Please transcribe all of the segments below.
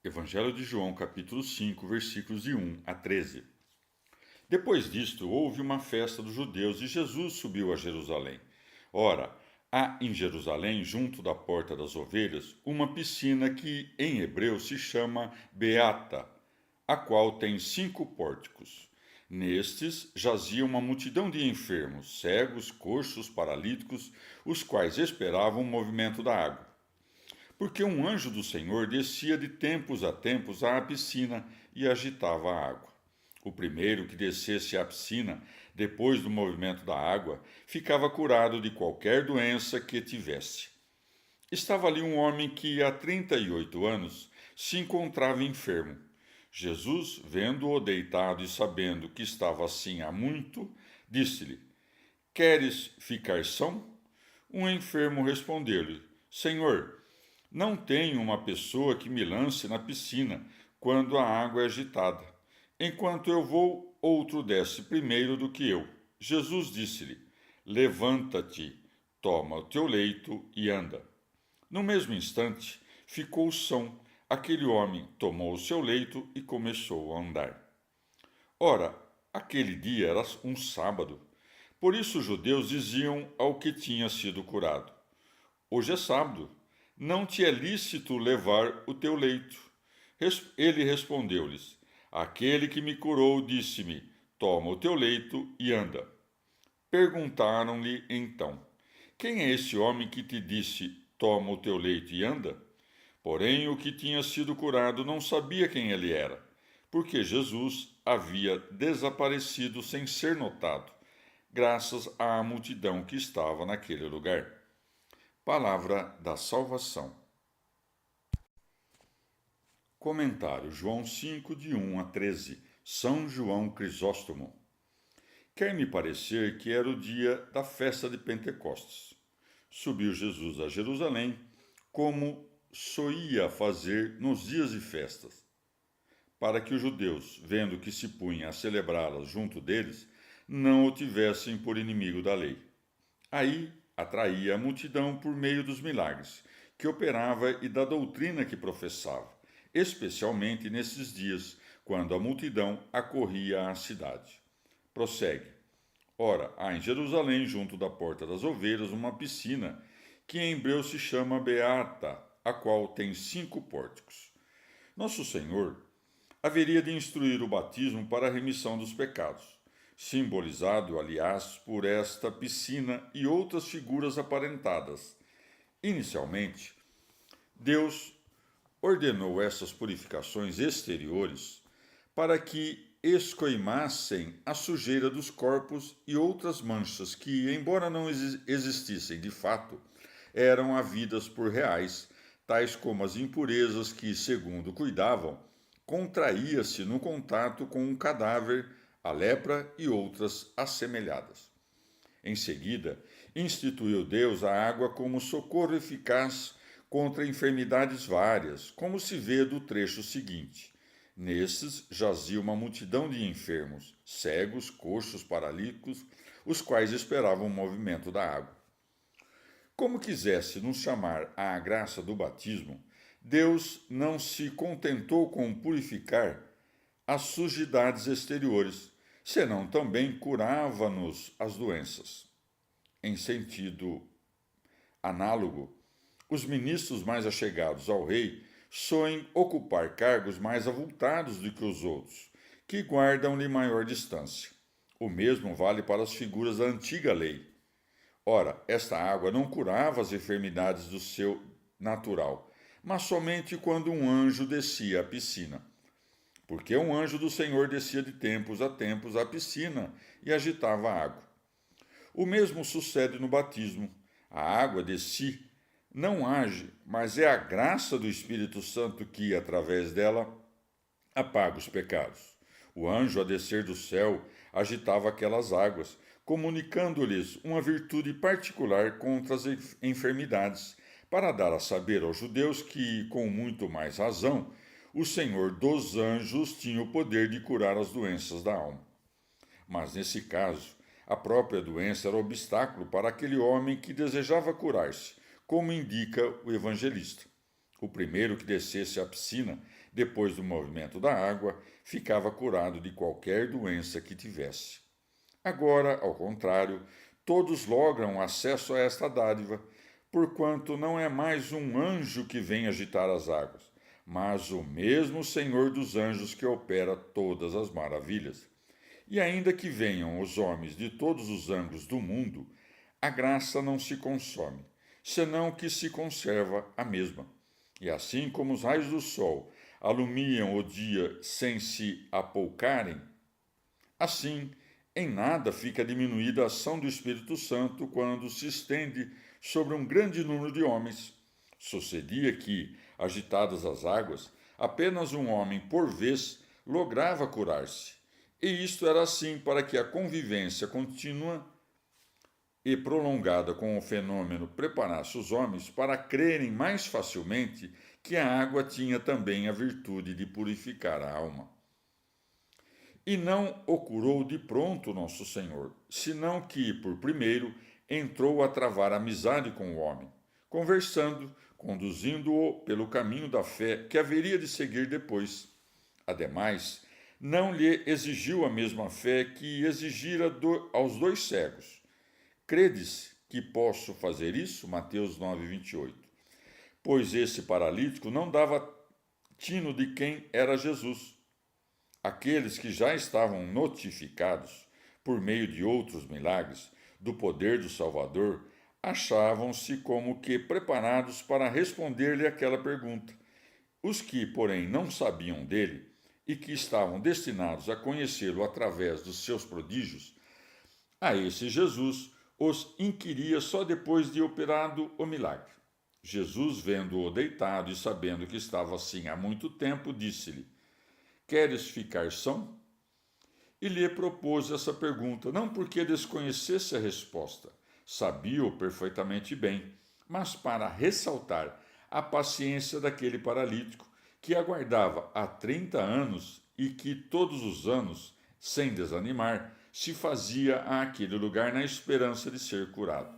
Evangelho de João, capítulo 5, versículos de 1 a 13. Depois disto, houve uma festa dos judeus e Jesus subiu a Jerusalém. Ora, há em Jerusalém, junto da porta das ovelhas, uma piscina que em hebreu se chama Beata, a qual tem 5 pórticos. Nestes jazia uma multidão de enfermos, cegos, coxos, paralíticos, os quais esperavam o movimento da água. Porque um anjo do Senhor descia de tempos a tempos à piscina e agitava a água. O primeiro que descesse à piscina, depois do movimento da água, ficava curado de qualquer doença que tivesse. Estava ali um homem que há 38 anos se encontrava enfermo. Jesus, vendo-o deitado e sabendo que estava assim há muito, disse-lhe: Queres ficar são? Um enfermo respondeu-lhe: Senhor, não tenho uma pessoa que me lance na piscina quando a água é agitada. Enquanto eu vou, outro desce primeiro do que eu. Jesus disse-lhe: Levanta-te, toma o teu leito e anda. No mesmo instante, ficou são. Aquele homem tomou o seu leito e começou a andar. Ora, aquele dia era um sábado. Por isso os judeus diziam ao que tinha sido curado: Hoje é sábado, não te é lícito levar o teu leito. Ele respondeu-lhes: Aquele que me curou disse-me: Toma o teu leito e anda. Perguntaram-lhe então: Quem é esse homem que te disse: Toma o teu leito e anda? Porém, o que tinha sido curado não sabia quem ele era, porque Jesus havia desaparecido sem ser notado, graças à multidão que estava naquele lugar. Palavra da salvação. Comentário João 5, de 1 a 13. São João Crisóstomo. Quer me parecer que era o dia da festa de Pentecostes. Subiu Jesus a Jerusalém, como soía fazer nos dias de festas, para que os judeus, vendo que se punha a celebrá-las junto deles, não o tivessem por inimigo da lei. Aí atraía a multidão por meio dos milagres que operava e da doutrina que professava, especialmente nesses dias, quando a multidão acorria à cidade. Prossegue. Ora, há em Jerusalém, junto da porta das ovelhas, uma piscina, que em hebreu se chama Beata, a qual tem 5 pórticos. Nosso Senhor haveria de instruir o batismo para a remissão dos pecados, simbolizado, aliás, por esta piscina e outras figuras aparentadas. Inicialmente, Deus ordenou essas purificações exteriores para que escoimassem a sujeira dos corpos e outras manchas que, embora não existissem de fato, eram havidas por reais, tais como as impurezas que, segundo cuidavam, contraía-se no contato com um cadáver, a lepra e outras assemelhadas. Em seguida, instituiu Deus a água como socorro eficaz contra enfermidades várias, como se vê do trecho seguinte. Nesses jazia uma multidão de enfermos, cegos, coxos, paralíticos, os quais esperavam o movimento da água. Como quisesse nos chamar à graça do batismo, Deus não se contentou com purificar as sujidades exteriores, senão também curava-nos as doenças. Em sentido análogo, os ministros mais achegados ao rei soem ocupar cargos mais avultados do que os outros, que guardam-lhe maior distância. O mesmo vale para as figuras da antiga lei. Ora, esta água não curava as enfermidades do seu natural, mas somente quando um anjo descia à piscina. Porque um anjo do Senhor descia de tempos a tempos à piscina e agitava a água. O mesmo sucede no batismo. A água de si não age, mas é a graça do Espírito Santo que, através dela, apaga os pecados. O anjo, a descer do céu, agitava aquelas águas, comunicando-lhes uma virtude particular contra as enfermidades, para dar a saber aos judeus que, com muito mais razão, o Senhor dos anjos tinha o poder de curar as doenças da alma. Mas, nesse caso, a própria doença era obstáculo para aquele homem que desejava curar-se, como indica o evangelista. O primeiro que descesse à piscina, depois do movimento da água, ficava curado de qualquer doença que tivesse. Agora, ao contrário, todos logram acesso a esta dádiva, porquanto não é mais um anjo que vem agitar as águas, mas o mesmo Senhor dos anjos que opera todas as maravilhas. E ainda que venham os homens de todos os ângulos do mundo, a graça não se consome, senão que se conserva a mesma. E assim como os raios do sol alumiam o dia sem se apoucarem, assim em nada fica diminuída a ação do Espírito Santo quando se estende sobre um grande número de homens. Sucedia que, agitadas as águas, apenas um homem por vez lograva curar-se. E isto era assim para que a convivência contínua e prolongada com o fenômeno preparasse os homens para crerem mais facilmente que a água tinha também a virtude de purificar a alma. E não o curou de pronto nosso Senhor, senão que, por primeiro, entrou a travar amizade com o homem, conversando, conduzindo-o pelo caminho da fé que haveria de seguir depois. Ademais, não lhe exigiu a mesma fé que exigira aos dois cegos. Credes que posso fazer isso? Mateus 9:28. Pois esse paralítico não dava tino de quem era Jesus. Aqueles que já estavam notificados, por meio de outros milagres, do poder do Salvador, achavam-se como que preparados para responder-lhe aquela pergunta. Os que, porém, não sabiam dele e que estavam destinados a conhecê-lo através dos seus prodígios, a esse Jesus os inquiria só depois de operado o milagre. Jesus, vendo-o deitado e sabendo que estava assim há muito tempo, disse-lhe: Queres ficar são? E lhe propôs essa pergunta, não porque desconhecesse a resposta, sabia-o perfeitamente bem, mas para ressaltar a paciência daquele paralítico que aguardava há 30 anos e que todos os anos, sem desanimar, se fazia àquele lugar na esperança de ser curado.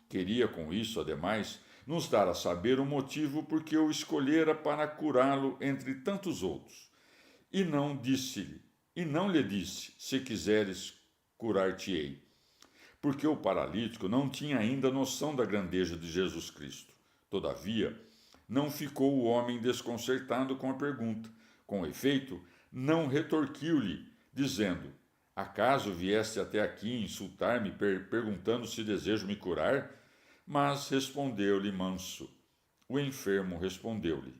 Queria com isso, ademais, nos dar a saber o motivo por que o escolhera para curá-lo entre tantos outros. E não lhe disse, se quiseres, curar-te-ei. Porque o paralítico não tinha ainda noção da grandeza de Jesus Cristo. Todavia, não ficou o homem desconcertado com a pergunta. Com efeito, não retorquiu-lhe, dizendo: Acaso vieste até aqui insultar-me, perguntando se desejo me curar? Mas respondeu-lhe manso. O enfermo respondeu-lhe: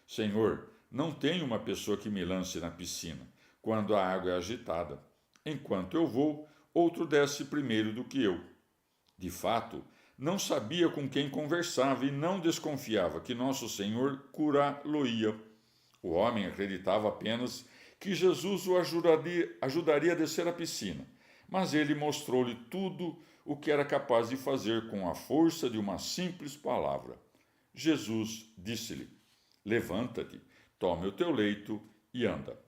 Senhor, não tenho uma pessoa que me lance na piscina, quando a água é agitada. Enquanto eu vou, outro desce primeiro do que eu. De fato, não sabia com quem conversava e não desconfiava que nosso Senhor curá-lo-ia. O homem acreditava apenas que Jesus o ajudaria a descer a piscina, mas ele mostrou-lhe tudo o que era capaz de fazer com a força de uma simples palavra. Jesus disse-lhe: Levanta-te, tome o teu leito e anda.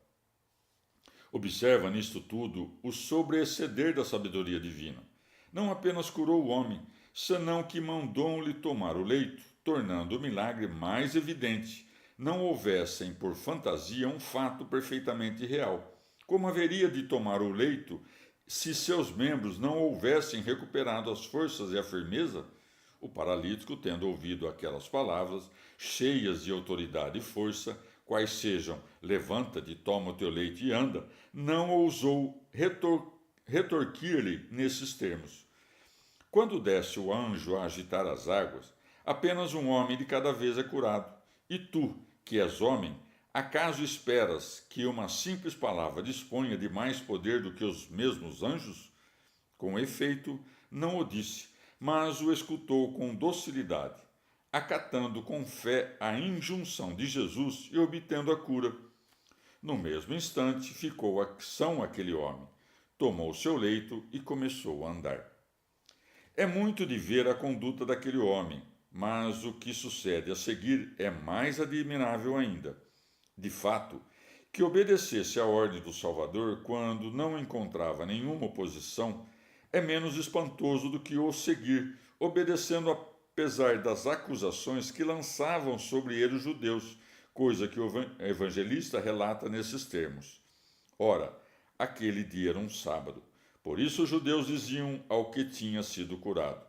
Observa nisto tudo o sobreexceder da sabedoria divina. Não apenas curou o homem, senão que mandou-lhe tomar o leito, tornando o milagre mais evidente. Não houvessem por fantasia um fato perfeitamente real. Como haveria de tomar o leito se seus membros não houvessem recuperado as forças e a firmeza? O paralítico, tendo ouvido aquelas palavras, cheias de autoridade e força, quais sejam: levanta-te, toma o teu leite e anda, não ousou retorquir-lhe nesses termos. Quando desce o anjo a agitar as águas, apenas um homem de cada vez é curado. E tu, que és homem, acaso esperas que uma simples palavra disponha de mais poder do que os mesmos anjos? Com efeito, não o disse, mas o escutou com docilidade, acatando com fé a injunção de Jesus e obtendo a cura. No mesmo instante, ficou são aquele homem, tomou seu leito e começou a andar. É muito de ver a conduta daquele homem, mas o que sucede a seguir é mais admirável ainda. De fato, que obedecesse à ordem do Salvador quando não encontrava nenhuma oposição é menos espantoso do que o seguir, obedecendo apesar das acusações que lançavam sobre ele os judeus, coisa que o evangelista relata nesses termos. Ora, aquele dia era um sábado. Por isso os judeus diziam ao que tinha sido curado: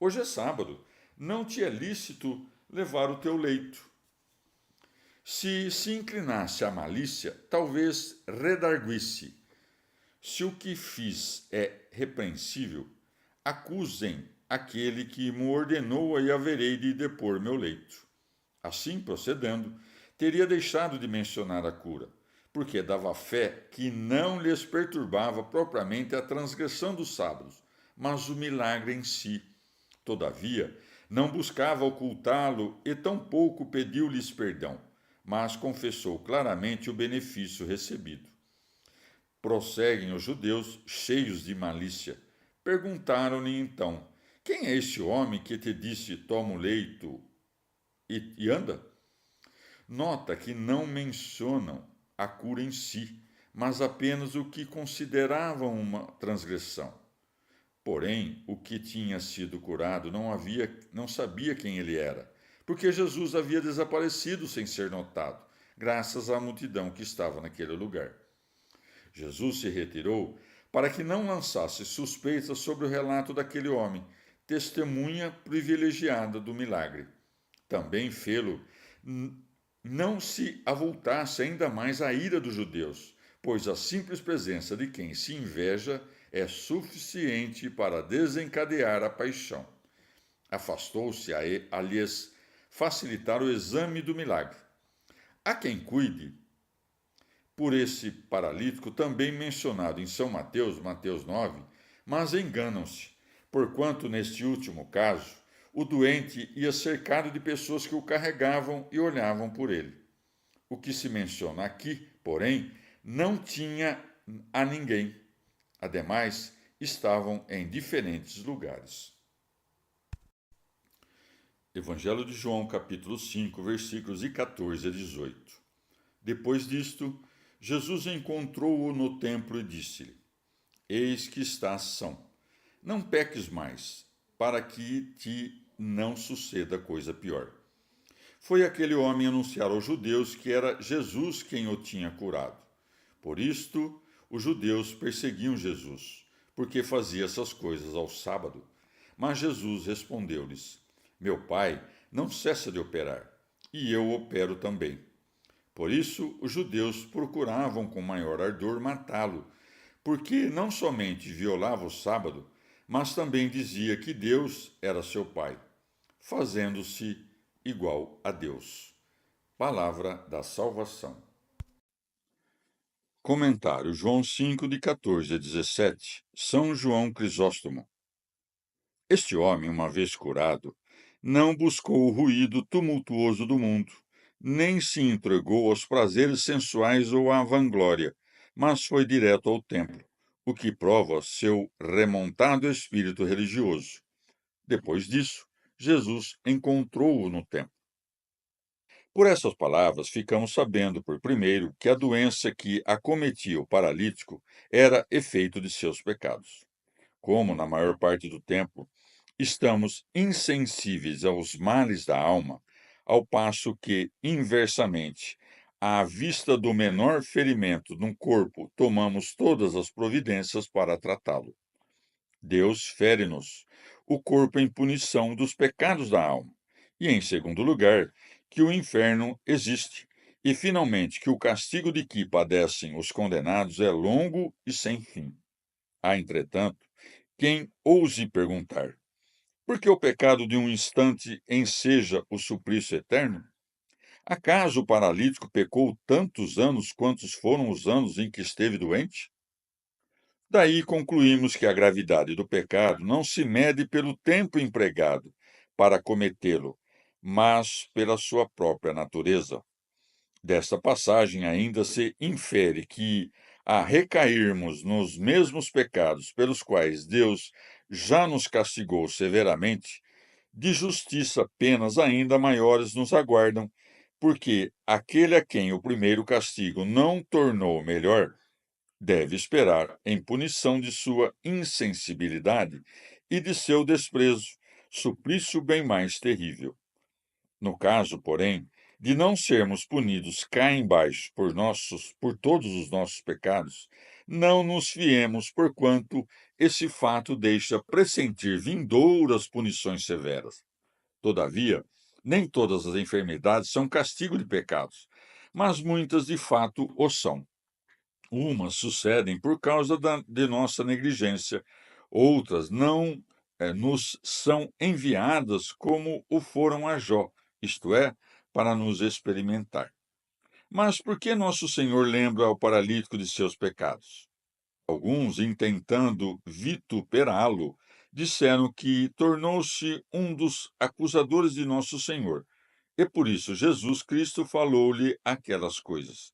Hoje é sábado, não te é lícito levar o teu leito. Se inclinasse à malícia, talvez redarguisse: Se o que fiz é repreensível, acusem aquele que me ordenou e haverei de depor meu leito. Assim procedendo, teria deixado de mencionar a cura, porque dava fé que não lhes perturbava propriamente a transgressão dos sábados, mas o milagre em si. Todavia, não buscava ocultá-lo e tampouco pediu-lhes perdão, mas confessou claramente o benefício recebido. Prosseguem os judeus, cheios de malícia. Perguntaram-lhe então: Quem é esse homem que te disse: Toma o leito e anda? Nota que não mencionam a cura em si, mas apenas o que consideravam uma transgressão. Porém, o que tinha sido curado não sabia quem ele era, porque Jesus havia desaparecido sem ser notado, graças à multidão que estava naquele lugar. Jesus se retirou para que não lançasse suspeitas sobre o relato daquele homem, testemunha privilegiada do milagre. Também fê-lo não se avultasse ainda mais a ira dos judeus, pois a simples presença de quem se inveja é suficiente para desencadear a paixão. Afastou-se a lhes facilitar o exame do milagre. Há quem cuide por esse paralítico também mencionado em São Mateus, Mateus 9, mas enganam-se, porquanto neste último caso o doente ia cercado de pessoas que o carregavam e olhavam por ele. O que se menciona aqui, porém, não tinha a ninguém. Ademais, estavam em diferentes lugares. Evangelho de João, capítulo 5, versículos de 14 a 18. Depois disto, Jesus encontrou-o no templo e disse-lhe: Eis que estás são. Não peques mais, para que te não suceda coisa pior. Foi aquele homem anunciar aos judeus que era Jesus quem o tinha curado. Por isto, os judeus perseguiam Jesus, porque fazia essas coisas ao sábado. Mas Jesus respondeu-lhes: Meu Pai não cessa de operar, e eu opero também. Por isso, os judeus procuravam com maior ardor matá-lo, porque não somente violava o sábado, mas também dizia que Deus era seu Pai, fazendo-se igual a Deus. Palavra da salvação. Comentário João 5, de 14 a 17. São João Crisóstomo. Este homem, uma vez curado, não buscou o ruído tumultuoso do mundo, nem se entregou aos prazeres sensuais ou à vanglória, mas foi direto ao templo, o que prova seu remontado espírito religioso. Depois disso, Jesus encontrou-o no templo. Por essas palavras, ficamos sabendo, por primeiro, que a doença que acometia o paralítico era efeito de seus pecados. Como, na maior parte do tempo, estamos insensíveis aos males da alma, ao passo que, inversamente, à vista do menor ferimento no corpo, tomamos todas as providências para tratá-lo. Deus fere-nos o corpo em punição dos pecados da alma, e, em segundo lugar, que o inferno existe, e, finalmente, que o castigo de que padecem os condenados é longo e sem fim. Há, entretanto, quem ouse perguntar: por que o pecado de um instante enseja o suplício eterno? Acaso o paralítico pecou tantos anos quantos foram os anos em que esteve doente? Daí concluímos que a gravidade do pecado não se mede pelo tempo empregado para cometê-lo, mas pela sua própria natureza. Desta passagem ainda se infere que, a recairmos nos mesmos pecados pelos quais Deus já nos castigou severamente, de justiça penas ainda maiores nos aguardam, porque aquele a quem o primeiro castigo não tornou melhor, deve esperar, em punição de sua insensibilidade e de seu desprezo, suplício bem mais terrível. No caso, porém, de não sermos punidos cá embaixo por todos os nossos pecados, não nos fiemos, porquanto esse fato deixa pressentir vindouras punições severas. Todavia, nem todas as enfermidades são castigo de pecados, mas muitas de fato o são. Umas sucedem por causa de nossa negligência, outras não nos são enviadas como o foram a Jó, isto é, para nos experimentar. Mas por que nosso Senhor lembra ao paralítico de seus pecados? Alguns, intentando vituperá-lo, disseram que tornou-se um dos acusadores de nosso Senhor, e por isso Jesus Cristo falou-lhe aquelas coisas.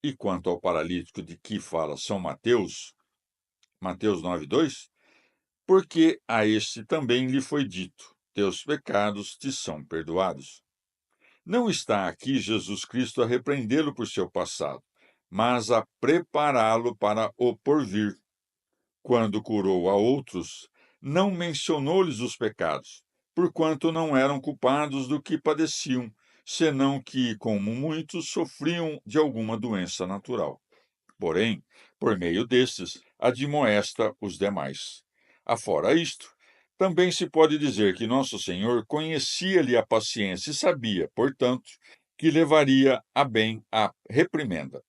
E quanto ao paralítico de que fala São Mateus, Mateus 9:2, porque a este também lhe foi dito: teus pecados te são perdoados. Não está aqui Jesus Cristo a repreendê-lo por seu passado, mas a prepará-lo para o porvir. Quando curou a outros, não mencionou-lhes os pecados, porquanto não eram culpados do que padeciam, senão que, como muitos, sofriam de alguma doença natural. Porém, por meio destes, admoesta os demais. Afora isto, também se pode dizer que Nosso Senhor conhecia-lhe a paciência e sabia, portanto, que levaria a bem a reprimenda.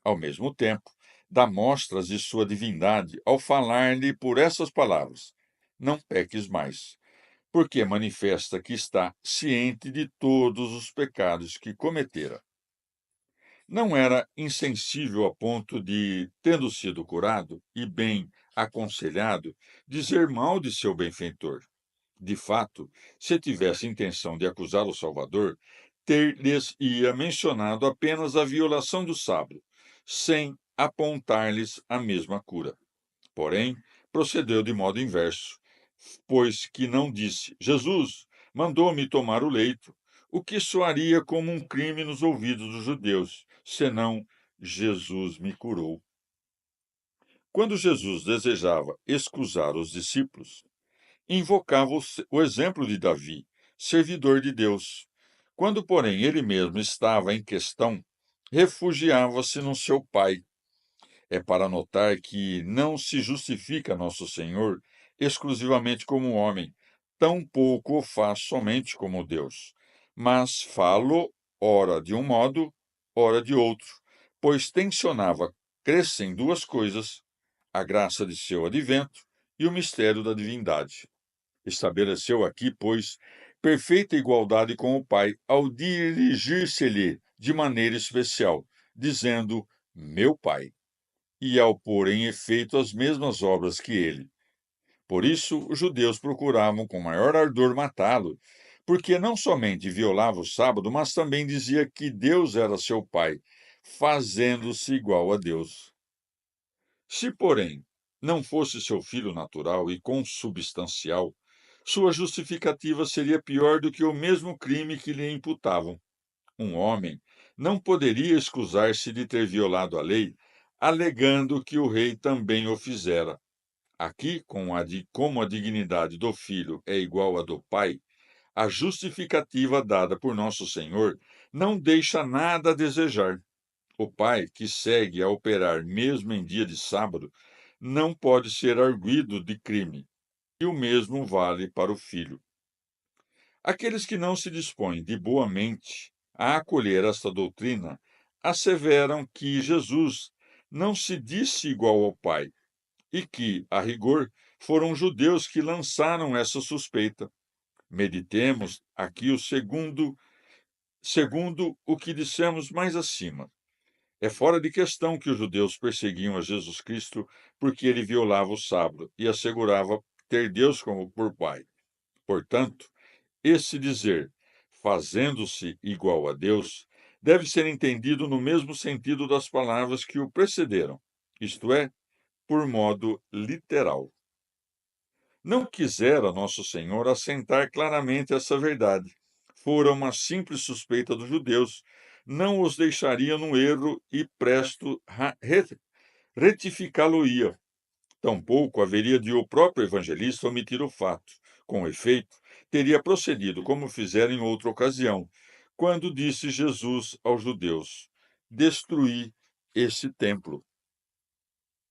Ao mesmo tempo, dá mostras de sua divindade ao falar-lhe por essas palavras: não peques mais, porque manifesta que está ciente de todos os pecados que cometera. Não era insensível a ponto de, tendo sido curado e bem aconselhado, dizer mal de seu benfeitor. De fato, se tivesse intenção de acusar o Salvador, ter-lhes-ia mencionado apenas a violação do sábado, sem apontar-lhes a mesma cura. Porém, procedeu de modo inverso, pois que não disse: Jesus mandou-me tomar o leito, o que soaria como um crime nos ouvidos dos judeus, senão Jesus me curou. Quando Jesus desejava excusar os discípulos, invocava o exemplo de Davi, servidor de Deus. Quando, porém, ele mesmo estava em questão, refugiava-se no seu Pai. É para notar que não se justifica Nosso Senhor exclusivamente como homem, tampouco o faz somente como Deus, mas falo ora de um modo, ora de outro, pois tensionava crescer em duas coisas, a graça de seu advento e o mistério da divindade. Estabeleceu aqui, pois, perfeita igualdade com o Pai ao dirigir-se-lhe de maneira especial, dizendo: Meu Pai, e ao pôr em efeito as mesmas obras que ele. Por isso, os judeus procuravam com maior ardor matá-lo, porque não somente violava o sábado, mas também dizia que Deus era seu Pai, fazendo-se igual a Deus. Se, porém, não fosse seu filho natural e consubstancial, sua justificativa seria pior do que o mesmo crime que lhe imputavam. Um homem não poderia excusar-se de ter violado a lei, alegando que o rei também o fizera. Aqui, como a dignidade do filho é igual à do pai, a justificativa dada por Nosso Senhor não deixa nada a desejar. O pai, que segue a operar mesmo em dia de sábado, não pode ser arguido de crime, e o mesmo vale para o filho. Aqueles que não se dispõem de boa mente a acolher esta doutrina asseveram que Jesus não se disse igual ao Pai e que, a rigor, foram os judeus que lançaram essa suspeita. Meditemos aqui segundo o que dissemos mais acima. É fora de questão que os judeus perseguiam a Jesus Cristo porque ele violava o sábado e assegurava ter Deus como por Pai. Portanto, esse dizer, fazendo-se igual a Deus, deve ser entendido no mesmo sentido das palavras que o precederam, isto é, por modo literal. Não quisera Nosso Senhor assentar claramente essa verdade. Fora uma simples suspeita dos judeus, não os deixaria no erro e presto retificá-lo-ia. Tampouco haveria de o próprio evangelista omitir o fato. Com efeito, teria procedido como fizera em outra ocasião, quando disse Jesus aos judeus: Destruí esse templo